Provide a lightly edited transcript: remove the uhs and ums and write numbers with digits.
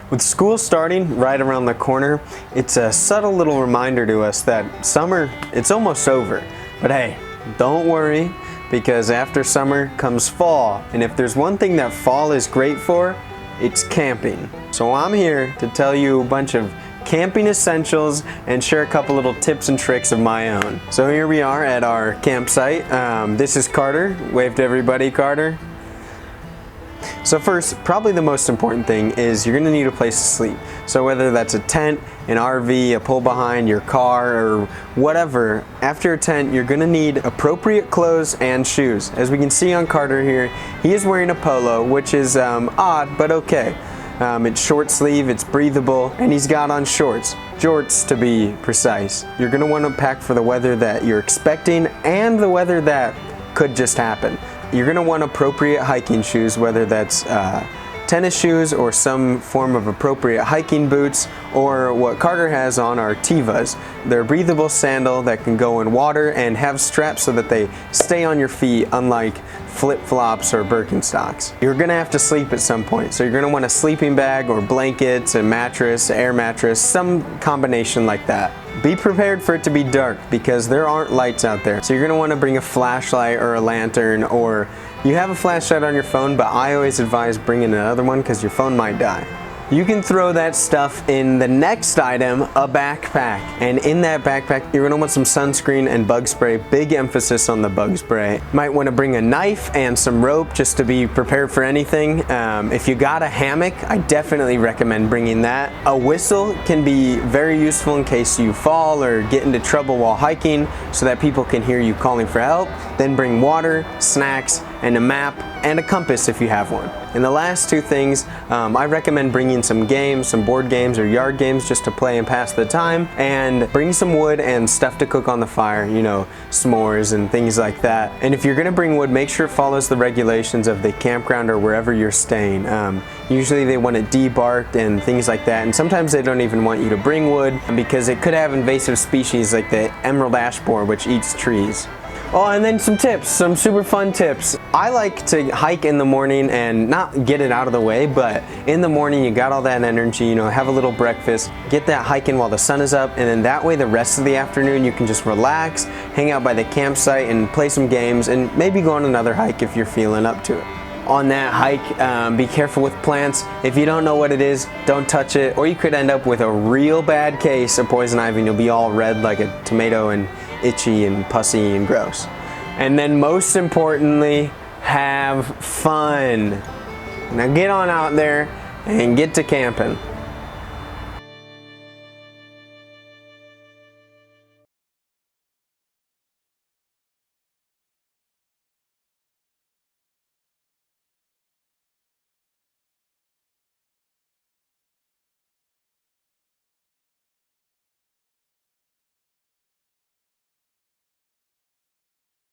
With school starting right around the corner, it's a subtle little reminder to us that summer, it's almost over. But hey, don't worry, because after summer comes fall. And if there's one thing that fall is great for, it's camping. So I'm here to tell you a bunch of camping essentials and share a couple little tips and tricks of my own. So here we are at our campsite. This is Carter. Wave to everybody, Carter. So first, probably the most important thing is you're going to need a place to sleep. So whether that's a tent, an RV, a pull behind, your car, or whatever, after a tent you're going to need appropriate clothes and shoes. As we can see on Carter here, he is wearing a polo, which is odd, but okay. It's short sleeve, it's breathable, and he's got on shorts. Jorts to be precise. You're going to want to pack for the weather that you're expecting and the weather that could just happen. You're going to want appropriate hiking shoes, whether that's tennis shoes or some form of appropriate hiking boots, or what Carter has on are Tevas. They're a breathable sandal that can go in water and have straps so that they stay on your feet, unlike flip-flops or Birkenstocks. You're going to have to sleep at some point, so you're going to want a sleeping bag or blankets, a mattress, air mattress, some combination like that. Be prepared for it to be dark because there aren't lights out there. So you're going to want to bring a flashlight or a lantern, or you have a flashlight on your phone, but I always advise bringing another one because your phone might die. You can throw that stuff in the next item, a backpack. And in that backpack, you're gonna want some sunscreen and bug spray. Big emphasis on the bug spray. Might wanna bring a knife and some rope just to be prepared for anything. If you got a hammock, I definitely recommend bringing that. A whistle can be very useful in case you fall or get into trouble while hiking so that people can hear you calling for help. Then bring water, snacks, and a map, and a compass if you have one. And the last two things, I recommend bringing some games, some board games or yard games just to play and pass the time, and bring some wood and stuff to cook on the fire, you know, s'mores and things like that. And if you're gonna bring wood, make sure it follows the regulations of the campground or wherever you're staying. Usually they want it debarked and things like that, and sometimes they don't even want you to bring wood because it could have invasive species like the emerald ash borer, which eats trees. Oh, and then some tips, some super fun tips. I like to hike in the morning and not get it out of the way, but in the morning you got all that energy, you know, have a little breakfast, get that hike in while the sun is up, and then that way the rest of the afternoon you can just relax, hang out by the campsite and play some games, and maybe go on another hike if you're feeling up to it. On that hike, be careful with plants. If you don't know what it is, don't touch it, or you could end up with a real bad case of poison ivy and you'll be all red like a tomato and itchy and pussy and gross. And then most importantly, have fun. Now get on out there and get to camping.